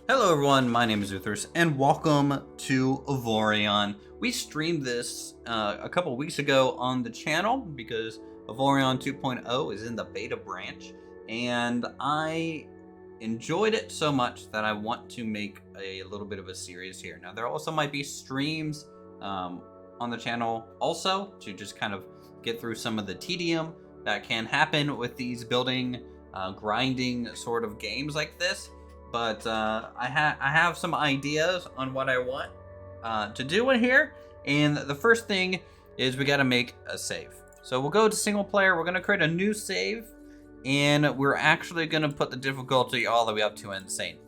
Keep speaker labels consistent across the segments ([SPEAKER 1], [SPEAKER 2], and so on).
[SPEAKER 1] Hello everyone, my name is Uthris, and welcome to Avorion. We streamed this a couple weeks ago on the channel because Avorion 2.0 is in the beta branch, and I enjoyed it so much that I want to make a little bit of a series here. Now there also might be streams on the channel also to just kind of get through some of the tedium that can happen with these building, grinding sort of games like this. But I have some ideas on what I want to do in here. And the first thing is we got to make a save. So we'll go to single player. We're going to create a new save. And we're actually going to put the difficulty all the way up to insane.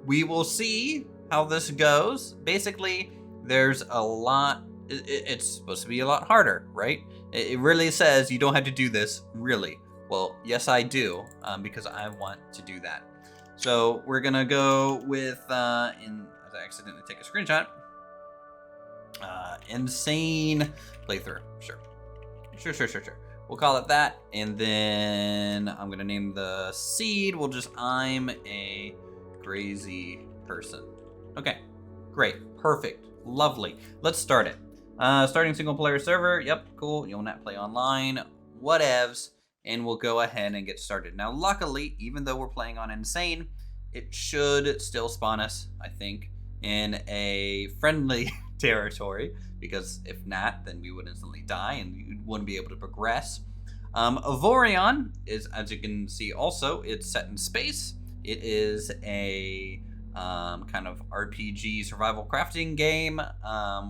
[SPEAKER 1] We will see how this goes. Basically, there's a lot. It's supposed to be a lot harder, right? It really says you don't have to do this, really. Well, yes, I do, because I want to do that. So we're gonna go with, I accidentally take a screenshot, insane playthrough. Sure. We'll call it that, and then I'm gonna name the seed. We'll just, I'm a crazy person. Okay, great, perfect, lovely. Let's start it. Starting single player server. Yep, cool. You'll not play online. Whatevs. And we'll go ahead and get started. Now, luckily, even though we're playing on Insane, it should still spawn us, I think, in a friendly territory, because if not, then we would instantly die and we wouldn't be able to progress. Avorion is, as you can see also, it's set in space. It is a kind of RPG survival crafting game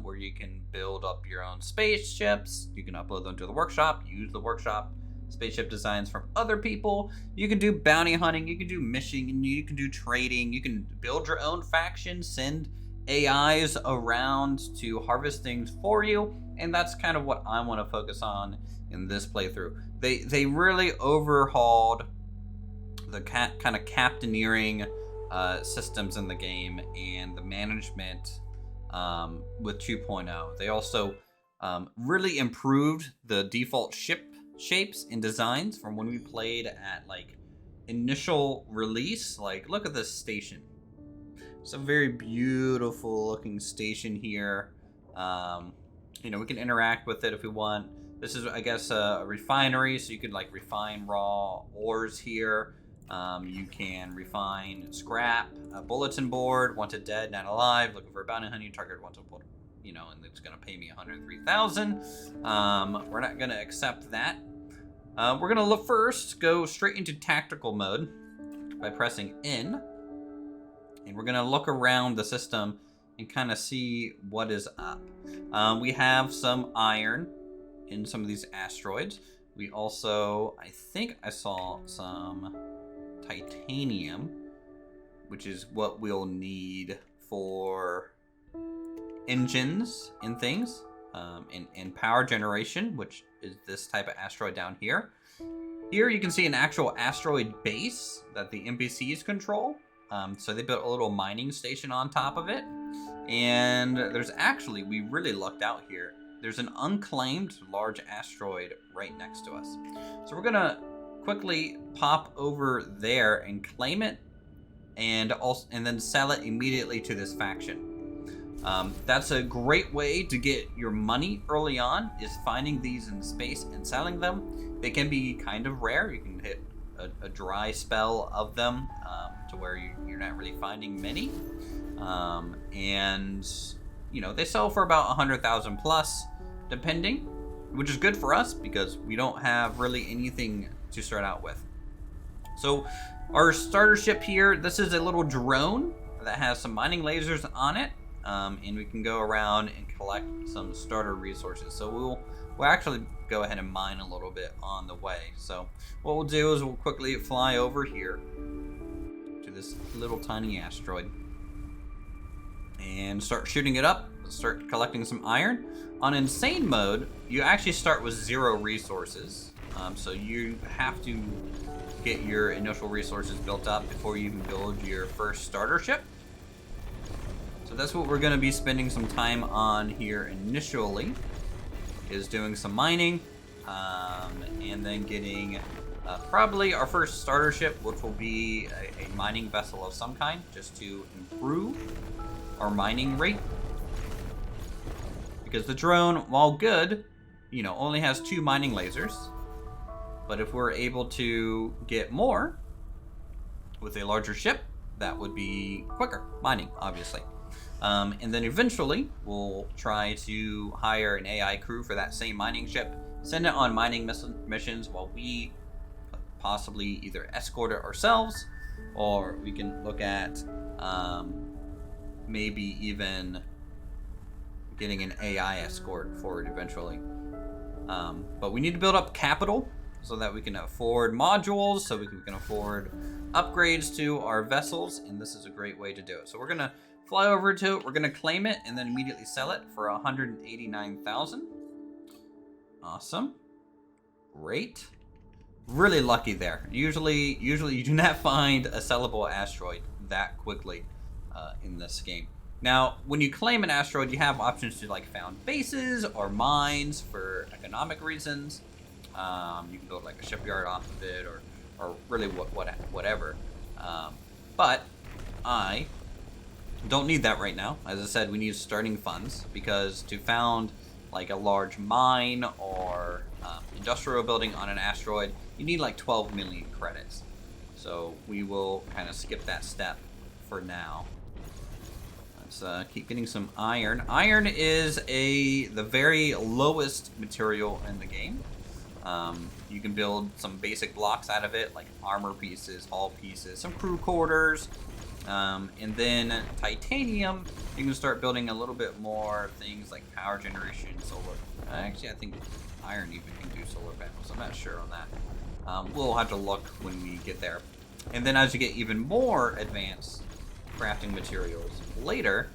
[SPEAKER 1] where you can build up your own spaceships. You can upload them to the workshop, use the workshop spaceship designs from other people. You can do bounty hunting, you can do mission, you can do trading, you can build your own faction, send AIs around to harvest things for you, and that's kind of what I want to focus on in this playthrough. They really overhauled the kind of captaineering systems in the game and the management with 2.0. They also really improved the default ship shapes and designs from when we played at like initial release. Like, look at this station. It's a very beautiful looking station here. You know, we can interact with it if we want. This is, I guess, a refinery, so you could like refine raw ores here. You can refine scrap, a bulletin board, wanted dead, not alive, looking for a bounty hunter, target wanted, you know, and it's gonna pay me 103,000. We're not gonna accept that. We're gonna look first, go straight into tactical mode by pressing N, and we're gonna look around the system and kind of see what is up. We have some iron in some of these asteroids. We also, I think I saw some titanium, which is what we'll need for engines and things, and power generation, which is this type of asteroid down here. Here you can see an actual asteroid base that the NPCs control. So they built a little mining station on top of it. And there's actually, we really lucked out here, there's an unclaimed large asteroid right next to us. So we're gonna quickly pop over there and claim it, and then sell it immediately to this faction. That's a great way to get your money early on, is finding these in space and selling them. They can be kind of rare. You can hit a dry spell of them to where you're not really finding many. And, you know, they sell for about 100,000 plus, depending, which is good for us because we don't have really anything to start out with. So our starter ship here, this is a little drone that has some mining lasers on it. And we can go around and collect some starter resources. So we'll actually go ahead and mine a little bit on the way. So what we'll do is we'll quickly fly over here to this little tiny asteroid and start shooting it up, start collecting some iron. On insane mode, you actually start with 0 resources. So you have to get your initial resources built up before you can build your first starter ship. So that's what we're going to be spending some time on here initially, is doing some mining, and then getting Probably our first starter ship, which will be a mining vessel of some kind, just to improve our mining rate. Because the drone, while good, only has 2 mining lasers. But if we're able to get more with a larger ship, that would be quicker mining, obviously. And then eventually, we'll try to hire an AI crew for that same mining ship, send it on mining missions while we possibly either escort it ourselves, or we can look at maybe even getting an AI escort for it eventually. But we need to build up capital so that we can afford modules, so we can afford upgrades to our vessels, and this is a great way to do it. So we're going to fly over to it, we're going to claim it, and then immediately sell it for 189,000. Awesome. Great. Really lucky there. Usually you do not find a sellable asteroid that quickly in this game. Now, when you claim an asteroid, you have options to found bases or mines for economic reasons. You can build a shipyard off of it, or really whatever. But I don't need that right now. As I said, we need starting funds, because to found a large mine or industrial building on an asteroid, you need 12 million credits. So we will kind of skip that step for now. Let's keep getting some iron. Iron is the very lowest material in the game. You can build some basic blocks out of it, like armor pieces, hull pieces, some crew quarters, and then titanium. You can start building a little bit more things like power generation, solar. Actually, I think iron even can do solar panels. I'm not sure on that. We'll have to look when we get there. And then as you get even more advanced crafting materials later,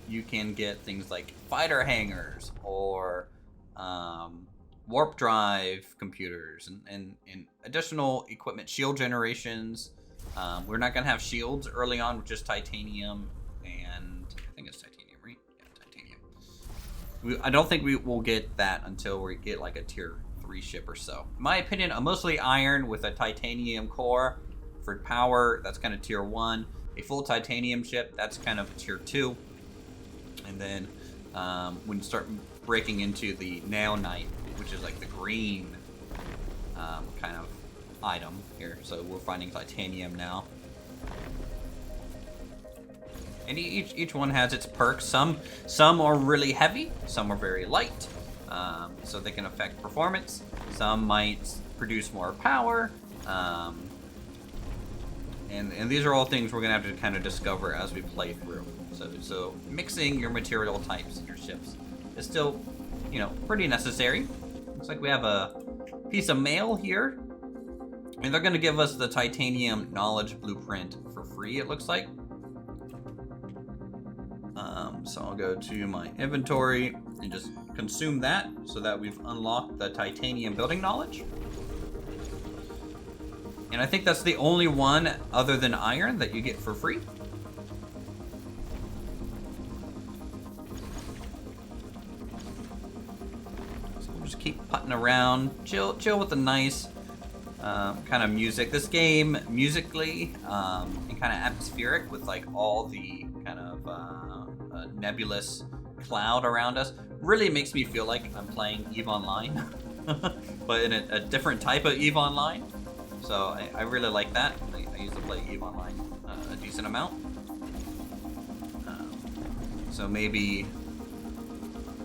[SPEAKER 1] you can get things like fighter hangars or warp drive computers and additional equipment, shield generations. We're not going to have shields early on with just titanium, and I think it's titanium, right? Yeah, titanium. I don't think we will get that until we get a tier 3 ship or so. In my opinion, mostly iron with a titanium core for power. That's kind of tier 1. A full titanium ship, that's kind of tier 2. And then when you start breaking into the nail knight, which is the green kind of item here. So we're finding titanium now. And each one has its perks. Some are really heavy, some are very light, so they can affect performance. Some might produce more power. And these are all things we're gonna have to kind of discover as we play through. So mixing your material types in your ships is still, pretty necessary. Looks like we have a piece of mail here, and they're gonna give us the titanium knowledge blueprint for free, it looks like. So I'll go to my inventory and just consume that so that we've unlocked the titanium building knowledge. And I think that's the only one other than iron that you get for free. So we'll just keep putting around, chill with the nice kind of music. This game, musically, and kind of atmospheric with all the kind of nebulous cloud around us, really makes me feel like I'm playing EVE Online, but in a different type of EVE Online. So I really like that. I used to play EVE Online a decent amount. So maybe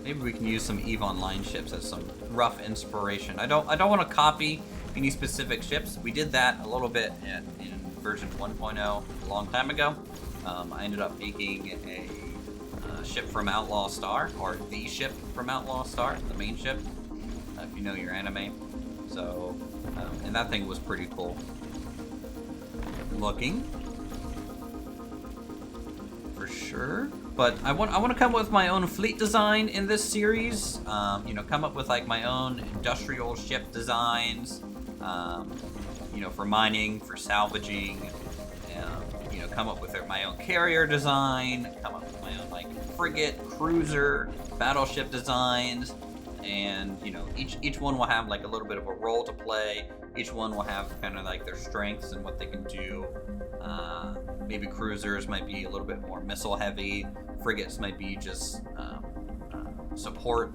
[SPEAKER 1] we can use some EVE Online ships as some rough inspiration. I don't want to copy any specific ships. We did that a little bit in version 1.0 a long time ago. I ended up making a ship from Outlaw Star, or the ship from Outlaw Star, the main ship, if you know your anime. So, and that thing was pretty cool looking, for sure. But I want to come up with my own fleet design in this series. Come up with my own industrial ship designs. For mining, for salvaging. Come up with my own carrier design. Come up with my own frigate, cruiser, battleship designs. and you know, each one will have like a little bit of a role to play. Each one will have kind of like their strengths and what they can do. Maybe cruisers might be a little bit more missile heavy. Frigates might be just support,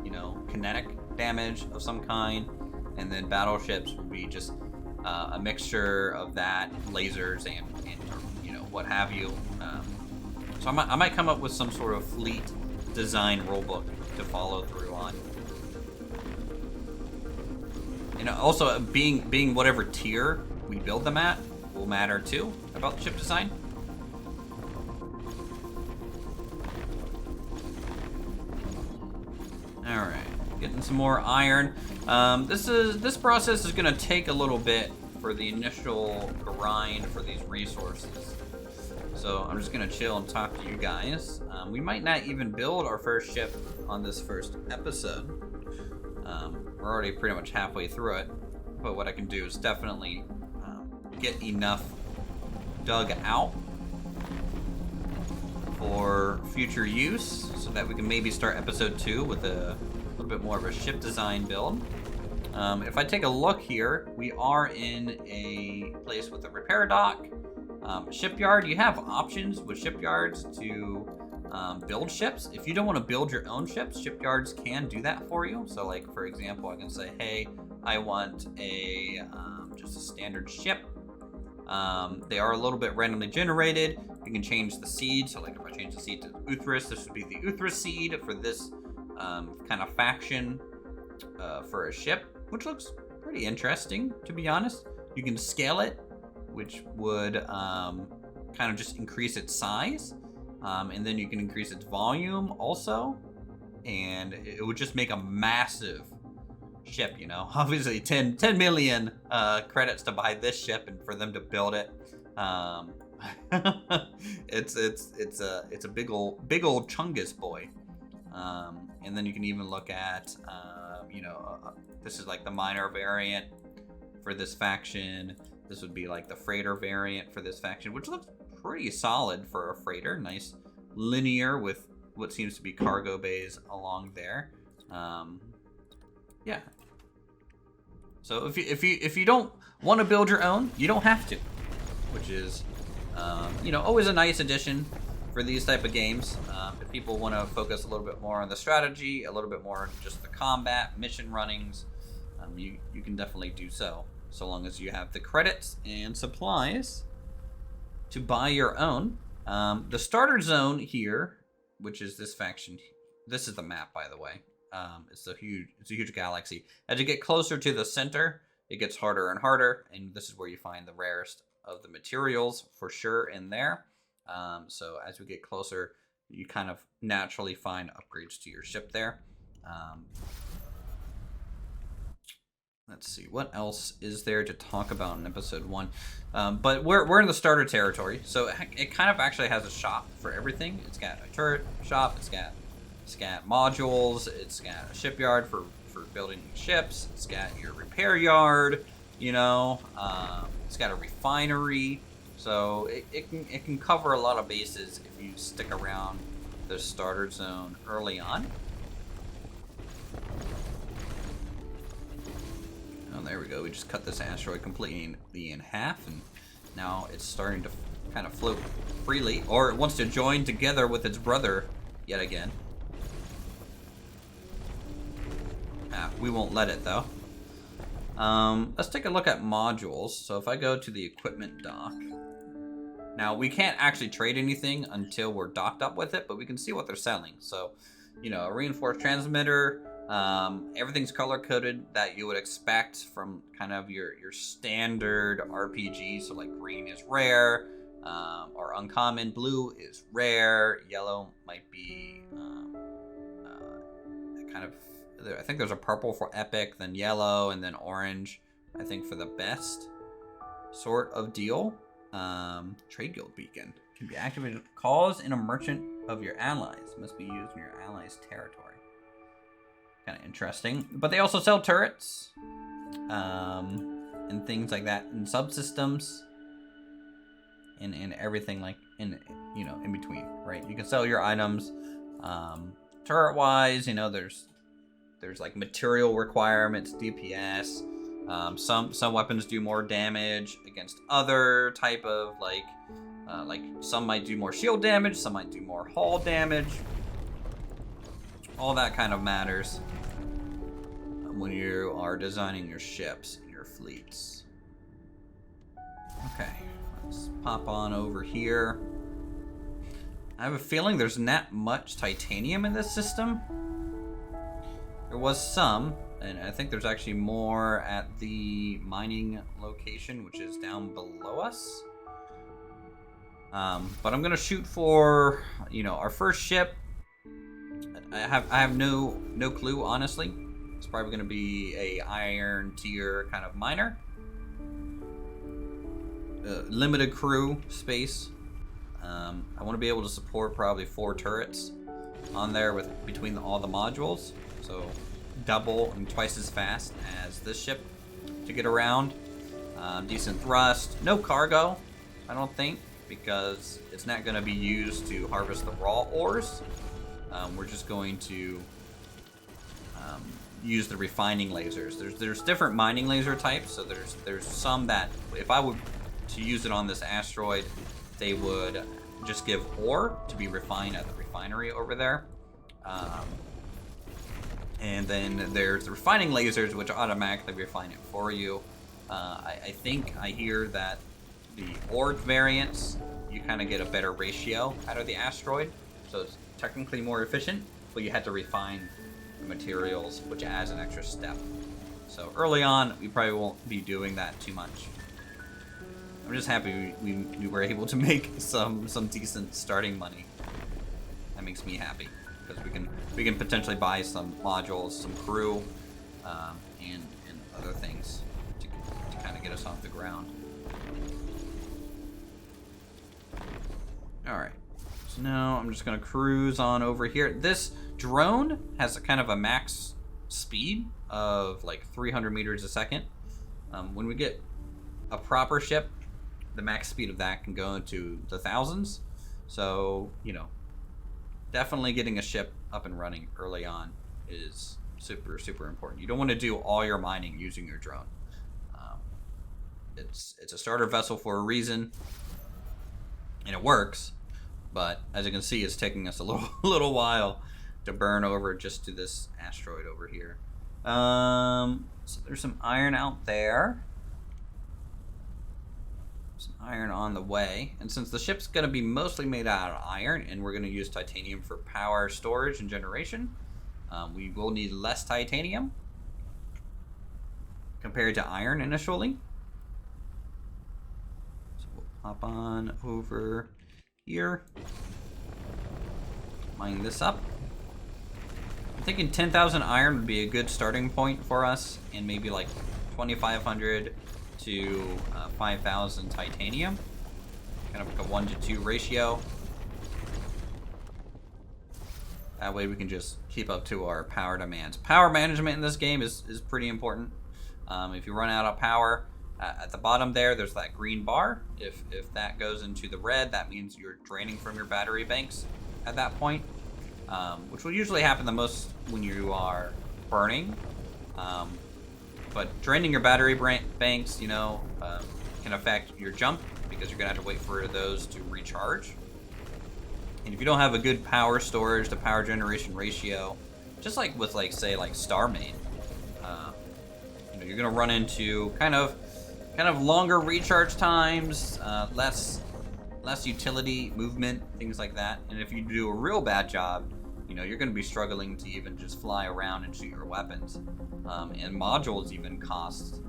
[SPEAKER 1] you know, kinetic damage of some kind, and then battleships will be just a mixture of that, lasers and you know, what have you. So I might come up with some sort of fleet design rulebook to follow through on. And also being whatever tier we build them at will matter too about the ship design. All right, getting some more iron. This process is gonna take a little bit for the initial grind for these resources. So I'm just gonna chill and talk to you guys. We might not even build our first ship on this first episode. We're already pretty much halfway through it, but what I can do is definitely get enough dug out for future use so that we can maybe start episode 2 with a little bit more of a ship design build. If I take a look here, we are in a place with a repair dock, shipyard. You have options with shipyards to build ships. If you don't want to build your own ships, shipyards can do that for you. So like, for example, I can say, hey, I want a just a standard ship. They are a little bit randomly generated. You can change the seed. So like if I change the seed to Uthris, this would be the Uthris seed for this kind of faction for a ship, which looks pretty interesting, to be honest. You can scale it, which would kind of just increase its size. And then you can increase its volume also. And it would just make a massive ship, you know. Obviously 10 million credits to buy this ship and for them to build it. It's a big old chungus boy. And then you can even look at you know, this is like the minor variant for this faction. This would be like the freighter variant for this faction, which looks pretty solid for a freighter. Nice linear with what seems to be cargo bays along there. Yeah. So if you don't want to build your own, you don't have to, which is you know, always a nice addition for these type of games. If people want to focus a little bit more on the strategy, a little bit more on just the combat, mission runnings, you can definitely do so long as you have the credits and supplies to buy your own. The starter zone here, which is this faction, this is the map, by the way. It's a huge galaxy. As you get closer to the center, it gets harder and harder, and this is where you find the rarest of the materials for sure in there. So as we get closer, you kind of naturally find upgrades to your ship there. Let's see, what else is there to talk about in episode 1? But we're in the starter territory, so it kind of actually has a shop for everything. It's got a turret shop, it's got modules, it's got a shipyard for building ships, it's got your repair yard, you know, it's got a refinery. So it can cover a lot of bases if you stick around the starter zone early on. Oh, there we go. We just cut this asteroid completely in half, and now it's starting to kind of float freely, or it wants to join together with its brother yet again. We won't let it though. Let's take a look at modules. So if I go to the equipment dock, now we can't actually trade anything until we're docked up with it, but we can see what they're selling. So, you know, a reinforced transmitter, everything's color coded that you would expect from kind of your standard RPG. So like green is rare, or uncommon, blue is rare, yellow might be kind of, I think there's a purple for epic, then yellow, and then orange, I think, for the best sort of deal. Trade guild beacon can be activated. Calls in a merchant of your allies. Must be used in your allies' territory. Kind of interesting. But they also sell turrets, and things like that, and subsystems, and everything like in between, right? You can sell your items, turret-wise. You know, there's there's like material requirements, DPS. Some weapons do more damage against other type of like some might do more shield damage, some might do more hull damage. All that kind of matters when you are designing your ships and your fleets. Okay, let's pop on over here. I have a feeling there's not much titanium in this system. There was some, and I think there's actually more at the mining location, which is down below us. But I'm gonna shoot for, our first ship. I have no clue, honestly. It's probably gonna be a iron tier kind of miner. Limited crew space. I want to be able to support probably 4 turrets on there between all the modules. So double and twice as fast as this ship to get around. Decent thrust. No cargo, I don't think, because it's not going to be used to harvest the raw ores. We're just going to use the refining lasers. There's different mining laser types. So there's some that if I would to use it on this asteroid, they would just give ore to be refined at the refinery over there. And then there's the refining lasers, which automatically refine it for you. I think I hear that the ore variants, you kind of get a better ratio out of the asteroid. So it's technically more efficient, but you had to refine the materials, which adds an extra step. So early on, we probably won't be doing that too much. I'm just happy we were able to make some decent starting money. That makes me happy because we can potentially buy some modules, some crew, and other things to kind of get us off the ground. All right, so now I'm just gonna cruise on over here. This drone has a kind of a max speed of like 300 meters a second. When we get a proper ship, the max speed of that can go into the thousands. So, definitely getting a ship up and running early on is super, super important. You don't want to do all your mining using your drone. It's a starter vessel for a reason, and it works. But as you can see, it's taking us a little while to burn over just to this asteroid over here. So there's some iron out there. Some iron on the way, and since the ship's going to be mostly made out of iron and we're going to use titanium for power storage and generation, we will need less titanium compared to iron initially. So we'll pop on over here, mine this up. I'm thinking 10,000 iron would be a good starting point for us, and maybe like 2,500 to 5,000 titanium, kind of like a 1-to-2 ratio. That way we can just keep up to our power demands. Power management in this game is pretty important. If you run out of power, at the bottom there's that green bar. If that goes into the red, that means you're draining from your battery banks at that point, which will usually happen the most when you are burning. But draining your battery banks, can affect your jump because you're gonna have to wait for those to recharge. And if you don't have a good power storage to power generation ratio, just like with say Starmane, you're gonna run into kind of longer recharge times, less utility movement, things like that. And if you do a real bad job, you're going to be struggling to even just fly around and shoot your weapons. And modules even cost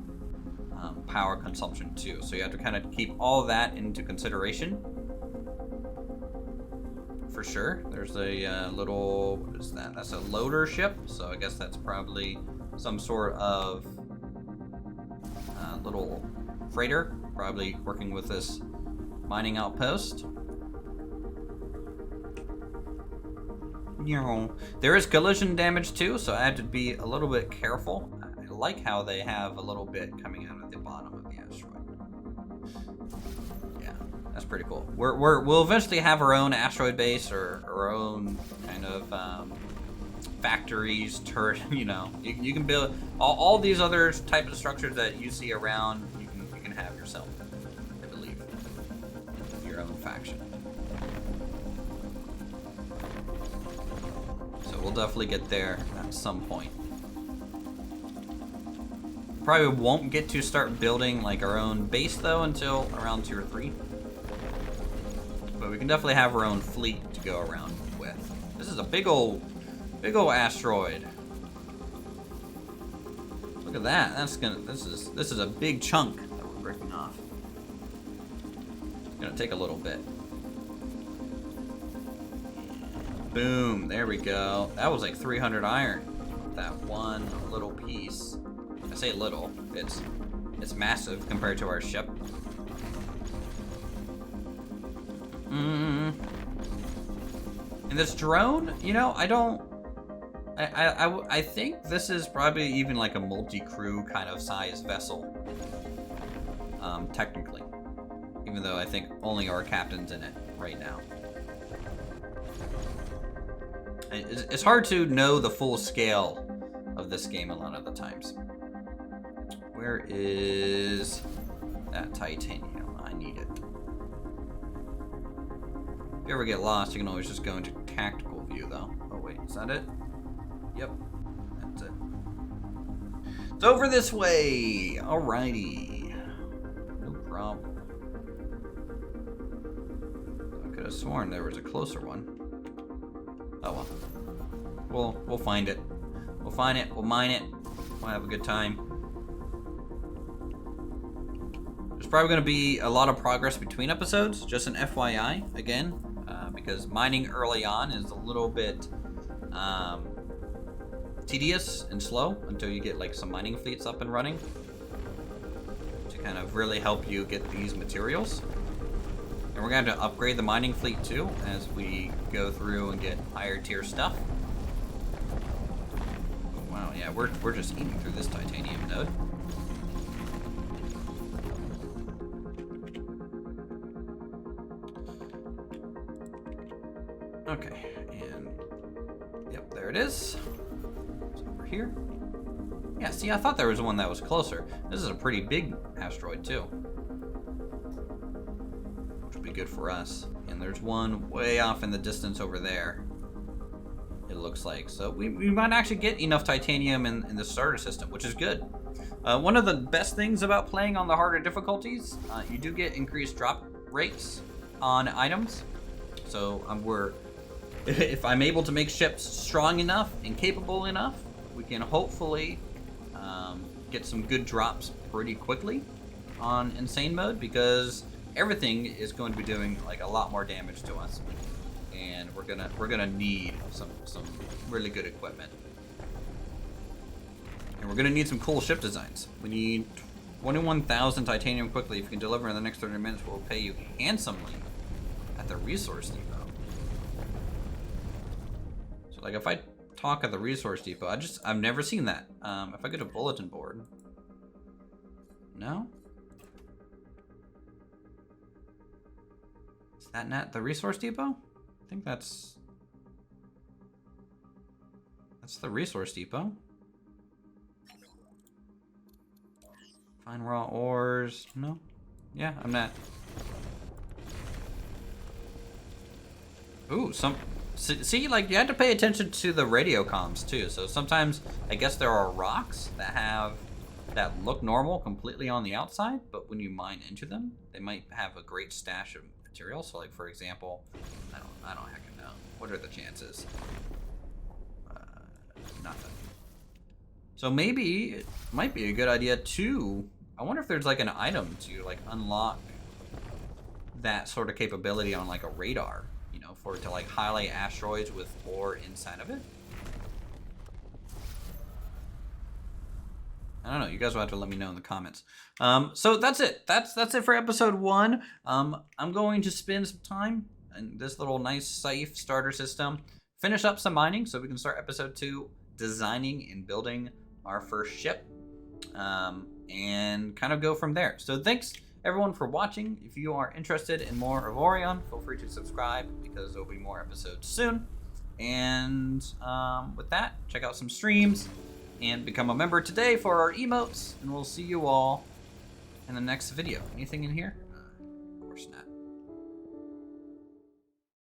[SPEAKER 1] power consumption too. So you have to kind of keep all of that into consideration. For sure. There's a little, what is that? That's a loader ship. So I guess that's probably some sort of little freighter, probably working with this mining outpost. There is collision damage too, so I had to be a little bit careful. I like how they have a little bit coming out of the bottom of the asteroid. Yeah, that's pretty cool. We'll eventually have our own asteroid base or our own kind of factories, turret. You know, you can build all these other types of structures that you see around. You can have yourself, I believe, your own faction. So we'll definitely get there at some point. Probably won't get to start building like our own base though until around tier 3. But we can definitely have our own fleet to go around with. This is a big old asteroid. Look at that. This is a big chunk that we're breaking off. It's gonna take a little bit. Boom, there we go. That was like 300 iron. That one little piece. I say little, it's massive compared to our ship. And this drone, you know, I think this is probably even like a multi-crew kind of size vessel. Technically. Even though I think only our captain's in it right now. It's hard to know the full scale of this game a lot of the times. Where is that titanium? I need it. If you ever get lost, you can always just go into tactical view though. Oh wait, is that it? Yep, that's it. It's over this way. Alrighty. No problem. I could have sworn there was a closer one. Oh well. We'll find it. We'll find it. We'll mine it. We'll have a good time. There's probably going to be a lot of progress between episodes. Just an FYI again, because mining early on is a little bit tedious and slow until you get like some mining fleets up and running to kind of really help you get these materials. And we're going to upgrade the mining fleet too as we go through and get higher tier stuff. Oh, wow, yeah, we're just eating through this titanium node. Okay, and yep, there it is. It's over here. Yeah, see, I thought there was one that was closer. This is a pretty big asteroid too. Good for us. And there's one way off in the distance over there, it looks like. So we might actually get enough titanium in the starter system, which is good. One of the best things about playing on the harder difficulties, you do get increased drop rates on items. So if I'm able to make ships strong enough and capable enough, we can hopefully get some good drops pretty quickly on insane mode, because everything is going to be doing like a lot more damage to us, and we're gonna need some really good equipment, and we're gonna need some cool ship designs. We need 21,000 titanium quickly. If you can deliver in the next 30 minutes, we'll pay you handsomely at the resource depot. So like if I talk at the resource depot, I've never seen that. If I go to bulletin board, no. Is that not the resource depot? I think that's the resource depot. Find raw ores. No? Yeah, I'm not. Ooh, see, like, you have to pay attention to the radio comms too. So sometimes I guess there are rocks that look normal completely on the outside, but when you mine into them, they might have a great stash of material. So like, for example, I don't heckin' know. What are the chances? Nothing. So maybe it might be a good idea to, I wonder if there's like an item to like unlock that sort of capability on like a radar, you know, for it to like highlight asteroids with ore inside of it. I don't know. You guys will have to let me know in the comments. So that's it. That's it for episode 1. I'm going to spend some time in this little nice safe starter system, finish up some mining so we can start episode 2 designing and building our first ship, and kind of go from there. So thanks everyone for watching. If you are interested in more Avorion, feel free to subscribe because there'll be more episodes soon. And with that, check out some streams and become a member today for our emotes. And we'll see you all in the next video. Anything in here? Of course not.